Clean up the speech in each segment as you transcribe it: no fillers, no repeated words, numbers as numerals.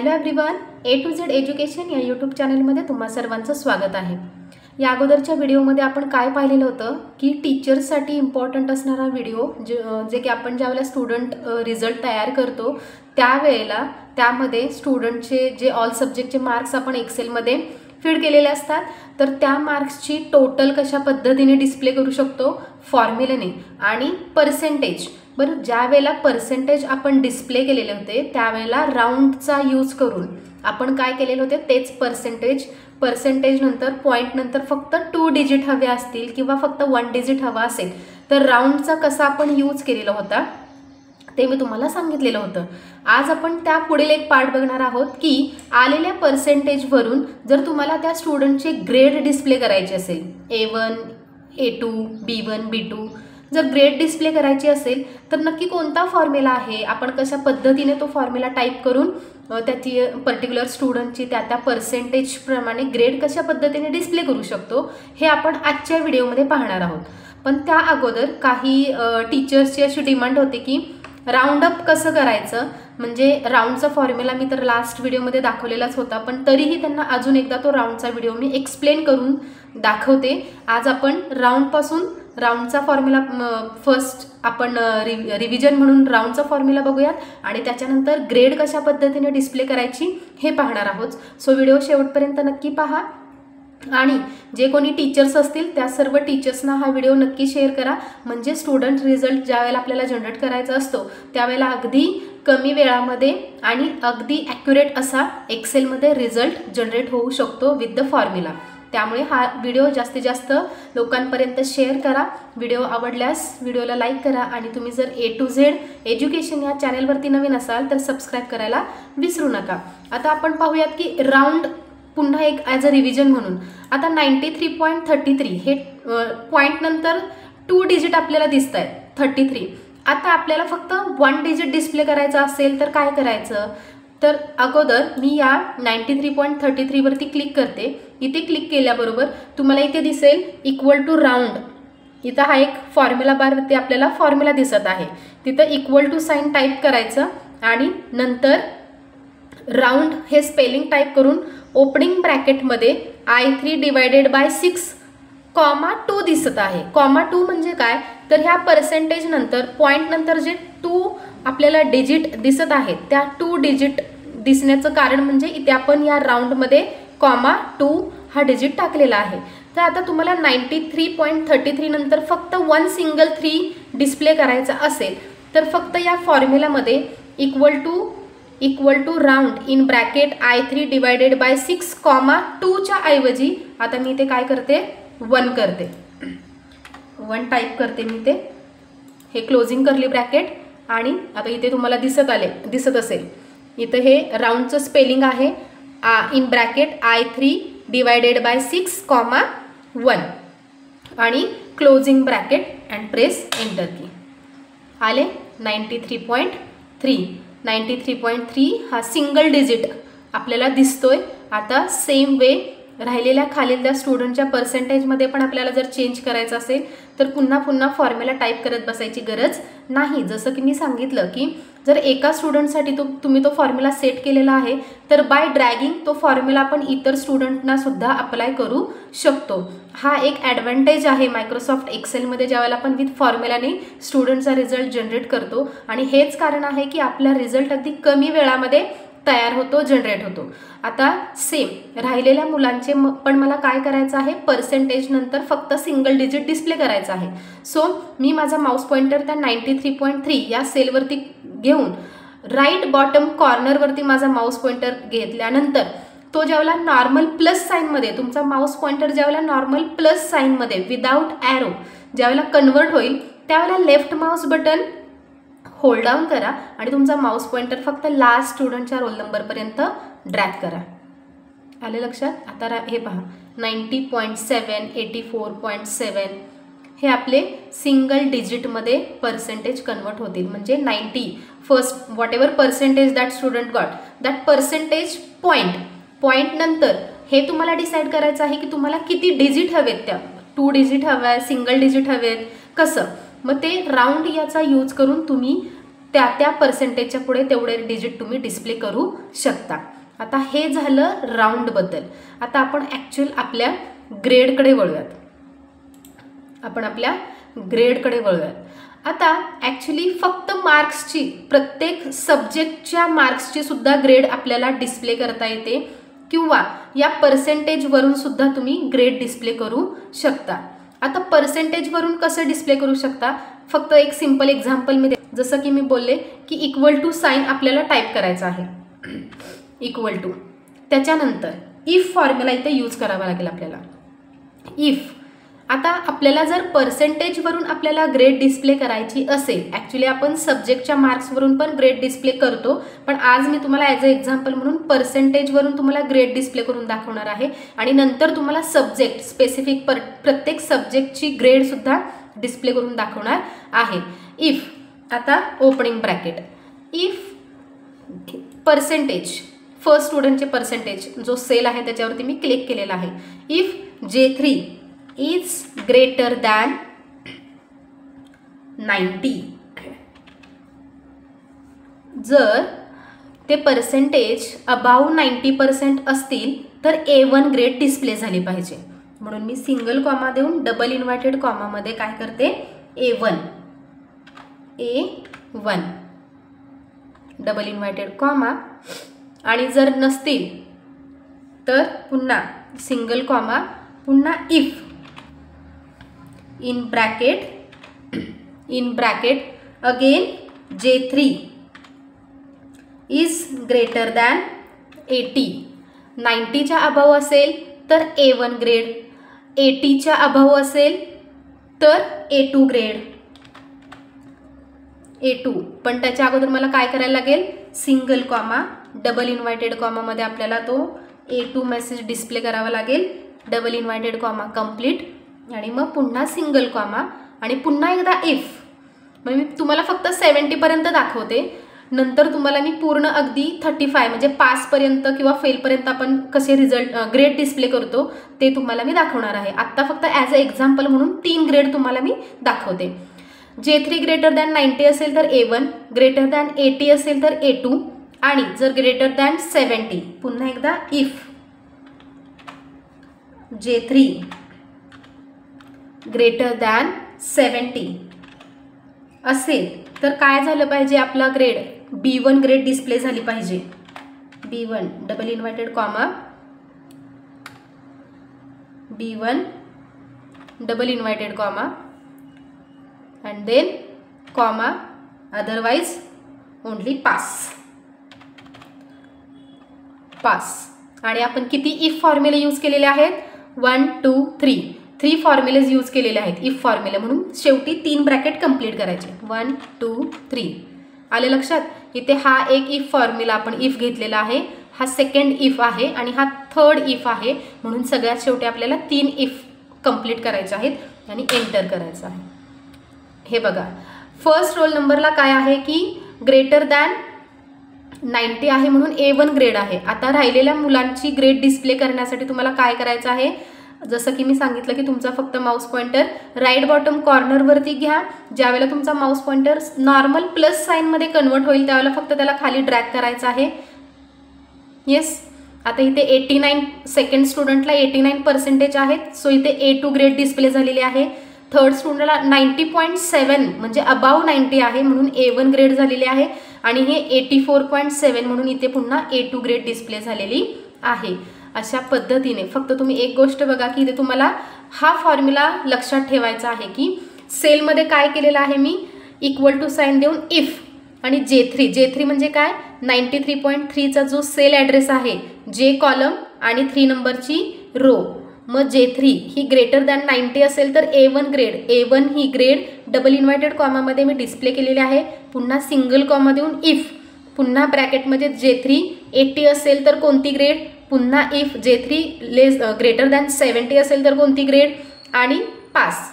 Hello everyone, A to Z education या YouTube चॅनलमध्ये तुम्हा सर्वांचं स्वागत आहे। या अगोदरच्या व्हिडिओमध्ये आपण काय पाहिलेलं होतं की टीचर्ससाठी इम्पॉर्टंट असणारा व्हिडिओ जे की आपण ज्यावेळेला स्टुडंट रिझल्ट तयार करतो त्यावेळेला त्यामध्ये स्टुडंटचे जे ऑल सब्जेक्टचे मार्क्स आपण एक्सेलमध्ये फीड केलेले असतात, तर त्या मार्क्सची टोटल कशा पद्धतीने डिस्प्ले करू शकतो फॉर्म्युलाने आणि पर्सेंटेज। बरं, ज्या वेळेला पर्सेंटेज आपण डिस्प्ले केलेले होते त्यावेळेला राऊंडचा यूज करून आपण काय केलेले होते तेच पर्सेंटेज नंतर पॉइंट नंतर फक्त 2 डिजिट हवे असतील किंवा फक्त 1 डिजिट हवा असेल तर राऊंडचा कसा आपण यूज केलेला होता ते मी तुम्हाला सांगितलेलं होतं। आज आपण त्या पुढील एक पार्ट बघणार आहोत की आलेल्या पर्सेंटेजवरून जर तुम्हाला त्या स्टुडंटचे ग्रेड डिस्प्ले करायचे असेल A1, A2, B1, B2 जर ग्रेड डिस्प्ले करायची असेल तर नक्की कोणता फॉर्म्युला आहे, आपण कशा पद्धतीने तो फॉर्म्युला टाईप करून त्याची पर्टिक्युलर स्टुडंटची त्या पर्सेंटेज प्रमाणे ग्रेड कशा पद्धतीने डिस्प्ले करू शकतो हे आपण आजच्या व्हिडिओमध्ये पाहणार आहोत। पण त्या अगोदर काही टीचर्सची अशी डिमांड होती की राऊंड अप कसं करायचं, म्हणजे राऊंडचा फॉर्म्युला मी तर लास्ट व्हिडिओमध्ये दाखवलेलाच होता, पण तरीही त्यांना अजून एकदा तो राऊंडचा व्हिडिओ मी एक्सप्लेन करून दाखवते। आज आपण राऊंडचा फॉर्म्युला फर्स्ट आपण रिव्हिजन म्हणून राऊंडचा फॉर्म्युला बघूयात आणि त्याच्यानंतर ग्रेड कशा पद्धतीने डिस्प्ले करायची हे पाहणार आहोत। सो व्हिडिओ शेवटपर्यंत नक्की पहा आणि जे कोणी टीचर्स असतील त्या सर्व टीचर्सना हा व्हिडिओ नक्की शेअर करा, म्हणजे स्टुडंट रिझल्ट ज्यावेळेला आपल्याला जनरेट करायचा असतो त्यावेळेला अगदी कमी वेळामध्ये आणि अगदी ॲक्युरेट असा एक्सेलमध्ये रिझल्ट जनरेट होऊ शकतो विथ द फॉर्म्युला। त्यामुळे हा व्हिडिओ जास्तीत जास्त लोकांपर्यंत शेअर करा। व्हिडिओ आवडल्यास व्हिडिओला लाईक करा आणि तुम्ही जर A to Z एज्युकेशन या चॅनलवरती नवीन असाल तर सबस्क्राईब करायला विसरू नका। आता आपण पाहूयात की राऊंड पुन्हा एक ॲज अ रिव्हिजन म्हणून आता 93.33 हे पॉईंट नंतर 2 डिजिट आपल्याला दिसत आहेत 33। आता आपल्याला फक्त 1 डिजिट डिस्प्ले करायचा असेल तर काय करायचं, तर अगोदर मी या 93.33 वरती क्लिक करते। इथे क्लिक केल्याबरोबर तुम्हाला इथे दिसेल इक्वल टू राऊंड, इथं हा एक फॉर्म्युला बारवरती आपल्याला फॉर्म्युला दिसत आहे, तिथं इक्वल टू साइन टाईप करायचं आणि नंतर राऊंड हे स्पेलिंग टाईप करून ओपनिंग ब्रॅकेटमध्ये I3 डिवायडेड बाय 6 कॉमा 2 दिसत आहे। कॉमा 2 म्हणजे काय, तर ह्या पर्सेंटेज नंतर पॉईंट नंतर जे 2 आपल्याला डिजिट दिसत आहेत त्या 2 डिजिट दिसण्याचं कारण म्हणजे इथे आपण या राऊंडमध्ये कॉमा 2 हा डिजिट टाकलेला आहे। तर आता तुम्हाला 93.33 नंतर फक्त 1 सिंगल 3 डिस्प्ले करायचा असेल तर फक्त या फॉर्म्युलामध्ये equal to round in bracket I3 divided by 6 comma 2 च्या ऐवजी आता मी इथे काय करते 1 करते, 1 टाईप करते मी ते, हे क्लोजिंग करली ब्रॅकेट आणि आता इथे तुम्हाला दिसत असेल इथं हे राऊंडचं स्पेलिंग आहे in bracket I3 divided by 6 comma 1 आणि closing bracket and press enter की। आले 93.3 हा सिंगल डिजिट आपल्याला दिसतोय। आता सेम वे राहिलेल्या खालील स्टुडंटच्या पर्सेंटेजमध्ये पण आपल्याला जर चेंज करायचं असेल तर पुन्हा फॉर्म्युला टाईप करत बसायची गरज नाही। जसं की मी सांगितलं की जर एका स्टुडंटसाठी तुम्ही तो फॉर्म्युला सेट केलेला आहे तर बाय ड्रॅगिंग तो फॉर्म्युला आपण इतर स्टुडंटना सुद्धा अप्लाय करू शकतो। हा एक ॲडव्हान्टेज आहे मायक्रोसॉफ्ट एक्सेलमध्ये ज्यावेळेला आपण विथ फॉर्म्युलाने स्टुडंटचा रिझल्ट जनरेट करतो आणि हेच कारण आहे की आपला रिझल्ट अगदी कमी वेळामध्ये तयार होतो, जनरेट होतो। आता सेम राहिलेल्या मुलांचे पण मला काय करायचं आहे, पर्सेंटेज नंतर फक्त सिंगल डिजिट डिस्प्ले करायचा आहे। सो मी माझा माऊस पॉइंटर त्या 93.3 या सेलवरती घेऊन राईट बॉटम कॉर्नरवरती माझा माऊस पॉइंटर घेतल्यानंतर तो ज्यावेळेला नॉर्मल प्लस साईनमध्ये तुमचा माऊस पॉइंटर ज्यावेळेला नॉर्मल प्लस साईनमध्ये विदाउट ॲरो ज्यावेळेला कन्वर्ट होईल त्यावेळेला left Mouse button hold down करा आणि तुमचा माऊस पॉइंटर फक्त लास्ट स्टुडंटच्या रोल नंबरपर्यंत ड्रॅग करा। आले लक्षात? आता हे पहा 90.7 84.7 हे आपले सिंगल डिजिटमध्ये पर्सेंटेज कन्वर्ट होतील, म्हणजे 90 first what ever percentage that student got that percentage point नंतर हे तुम्हाला डिसाईड करायचं आहे की तुम्हाला किती डिजिट हवेत, त्या 2 डिजिट हव्या, सिंगल डिजिट हवेत, कसं मग ते राऊंड याचा यूज करून तुम्ही त्या पर्सेंटेजच्या पुढे तेवढे डिजिट तुम्ही डिस्प्ले करू शकता. आता हे झालं राऊंडबद्दल. आता आपण ॲक्च्युअल आपल्या ग्रेडकडे वळूयात. आता ॲक्च्युली फक्त मार्क्सची, प्रत्येक सब्जेक्टच्या मार्क्सची सुद्धा ग्रेड आपल्याला डिस्प्ले करता येते किंवा या पर्सेंटेजवरून सुद्धा तुम्ही ग्रेड डिस्प्ले करू शकता. आता पर्सेंटेजवरून कसं डिस्प्ले करू शकता, फक्त एक सिंपल एक्झाम्पल मी जसं की मी बोलले की इक्वल टू साइन आपल्याला टाईप करायचं आहे. इक्वल टू, त्याच्यानंतर इफ फॉर्म्युला इथे यूज करावा लागेल आपल्याला. इफ, आता आपल्याला जर पर्सेंटेजवरून आपल्याला ग्रेड डिस्प्ले करायची असेल, ॲक्च्युली आपण सब्जेक्टच्या मार्क्सवरून पण ग्रेड डिस्प्ले करतो, पण आज मी तुम्हाला ॲज अ एक्झाम्पल म्हणून पर्सेंटेजवरून तुम्हाला ग्रेड डिस्प्ले करून दाखवणार आहे आणि नंतर तुम्हाला सब्जेक्ट स्पेसिफिक प्रत्येक सब्जेक्टची ग्रेडसुद्धा डिस्प्ले करून दाखवणार आहे. इफ, आता opening bracket, if percentage, first स्टुडंटचे पर्सेंटेज जो सेल आहे त्याच्यावरती मी क्लिक केलेला आहे. If J3 is greater than 90, जर ते पर्सेंटेज अबाव 90% असतील तर A1 ग्रेड डिस्प्ले झाली पाहिजे. म्हणून मी सिंगल कॉमा देऊन डबल इन्व्हर्टेड कॉमामध्ये काय करते, A1 डबल इन्व्हर्टेड कॉमा, आणि जर नसतील तर पुन्हा सिंगल कॉमा, पुन्हा if in bracket again J3 is greater than 80. 90च्या अबाव असेल तर A1 ग्रेड, 80च्या अबाव असेल तर A2 ग्रेड. A2, पण त्याच्या अगोदर मला काय करायला लागेल, सिंगल कॉमा डबल इन्व्हर्टेड कॉमामध्ये आपल्याला तो A2 मेसेज डिस्प्ले करावा लागेल. डबल इन्व्हर्टेड कॉमा कंप्लीट, आणि मग पुन्हा सिंगल कॉमा आणि पुन्हा एकदा इफ. मग मी तुम्हाला फक्त 70पर्यंत दाखवते, नंतर तुम्हाला मी पूर्ण अगदी 35 म्हणजे पासपर्यंत किंवा फेलपर्यंत आपण कसे रिझल्ट ग्रेड डिस्प्ले करतो ते तुम्हाला मी दाखवणार आहे. आत्ता फक्त ॲज अ एक्झाम्पल म्हणून 3 ग्रेड तुम्हाला मी दाखवते. J3 ग्रेटर दॅन 90 असेल तर A1, ग्रेटर दॅन 80 असेल तर A2, आणि जर ग्रेटर दॅन 70, पुन्हा एकदा इफ J3 ग्रेटर दॅन 70 असेल तर काय झालं पाहिजे, आपला ग्रेड B1 ग्रेड डिस्प्ले झाली पाहिजे. B1 double inverted comma, B1 double inverted comma and then comma, otherwise only pass. आणि आपण किती इफ फॉर्म्युले यूज केलेले आहेत, 1 2 3 फॉर्म्युलेज यूज केलेले आहेत इफ फॉर्म्युले. म्हणून शेवटी 3 ब्रॅकेट कंप्लीट करायचे. 1 2 3 आले लक्षात. इथे हा एक इफ फॉर्म्युला आपण इफ घेतलेला आहे, हा सेकंड इफ आहे आणि हा थर्ड इफ आहे. म्हणून सगळ्यात शेवटी आपल्याला 3 इफ कंप्लीट करायचे आहेत आणि एंटर करायचं आहे. हे बघा, फर्स्ट रोल नंबरला काय आहे की ग्रेटर दॅन 90 आहे म्हणून A1 ग्रेड आहे. आता राहिलेल्या मुलांची ग्रेड डिस्प्ले करण्यासाठी तुम्हाला काय करायचं आहे, जसं की मी सांगितलं की तुमचा फक्त माऊस पॉइंटर राईट बॉटम कॉर्नरवरती घ्या. ज्यावेळेला तुमचा माऊस पॉइंटर नॉर्मल प्लस साईनमध्ये कन्वर्ट होईल त्यावेळेला फक्त त्याला खाली ड्रॅग करायचं आहे. येस, आता इथे 89 सेकंड स्टुडंटला 89% आहेत, सो इथे A2 ग्रेड डिस्प्ले झालेली आहे. थर्ड स्टुडंटला 90.7 म्हणजे अबाव 90 आहे म्हणून A1 ग्रेड झालेली आहे, आणि हे 84.7 म्हणून इथे पुन्हा A2 ग्रेड डिस्प्ले झालेली आहे. अशा पद्धतीने फक्त तुम्ही एक गोष्ट बघा की इथे तुम्हाला हा फॉर्म्युला लक्षात ठेवायचा आहे की सेलमध्ये काय केलेलं आहे मी, इक्वल टू साइन देऊन इफ आणि J3 म्हणजे काय, 93.3चा जो सेल ॲड्रेस आहे, J कॉलम आणि 3 नंबरची रो. मग J3 ही ग्रेटर दॅन 90 असेल तर A1 ग्रेड, A1 ही ग्रेड डबल इन्व्हर्टेड कॉमामध्ये मी डिस्प्ले केलेली आहे. पुन्हा सिंगल कॉमा देऊन इफ, पुन्हा ब्रॅकेटमध्ये J3 80 असेल तर कोणती ग्रेड, पुन्हा इफ J3 ग्रेटर दॅन 70 असेल तर कोणती ग्रेड, आणि पास.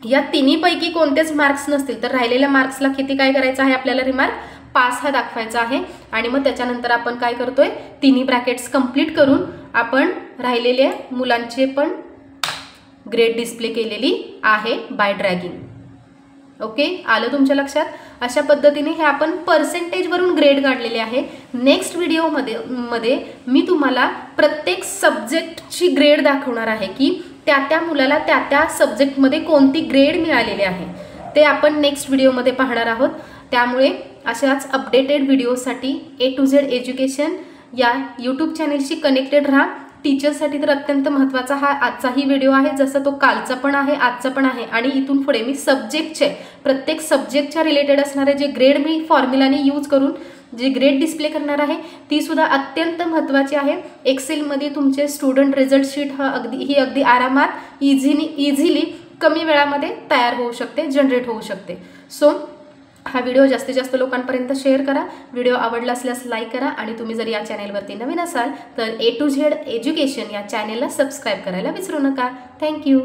या तिन्हीपैकी कोणतेच मार्क्स नसतील तर राहिलेल्या मार्क्सला किती काय करायचं आहे आपल्याला, रिमार्क पास हा दाखवायचा आहे. आणि मग त्याच्यानंतर आपण काय करतोय, तिन्ही ब्रॅकेट्स कंप्लीट करून आपण राहिलेल्या मुलांचे पण ग्रेड डिस्प्ले केलेली आहे बाय ड्रॅगिंग. ओके, आलं तुमच्या लक्षात? अशा पद्धतीने हे आपण पर्सेंटेजवरून ग्रेड काढलेले आहे. नेक्स्ट व्हिडिओमध्ये मी तुम्हाला प्रत्येक सब्जेक्टची ग्रेड दाखवणार आहे की त्या मुलाला त्या सब्जेक्टमध्ये कोणती ग्रेड मिळालेली आहे, ते आपण नेक्स्ट व्हिडिओमध्ये पाहणार आहोत. त्यामुळे अशाच अपडेटेड व्हिडिओसाठी A to Z एज्युकेशन या यूट्यूब चॅनलशी कनेक्टेड राहा. टीचरसाठी तर अत्यंत महत्त्वाचा हा आजचाही व्हिडिओ आहे, जसं तो कालचा पण आहे, आजचा पण आहे. आणि इथून पुढे मी प्रत्येक सब्जेक्टच्या रिलेटेड असणारे जे ग्रेड मी फॉर्म्युलाने यूज करून जी ग्रेड डिस्प्ले करणार आहे ती सुद्धा अत्यंत महत्त्वाची आहे. एक्सेलमध्ये तुमचे स्टुडंट रिझल्ट शीट ही अगदी आरामात इझिली कमी वेळामध्ये तयार होऊ शकते, जनरेट होऊ शकते. सो हा व्हिडिओ जास्तीत जास्त लोकांपर्यंत शेअर करा. व्हिडिओ आवडला असल्यास लाईक करा आणि तुम्ही जर या चॅनेलवरती नवीन असाल तर A to Z एज्युकेशन या चॅनेलला सबस्क्राईब करायला विसरू नका. थँक्यू.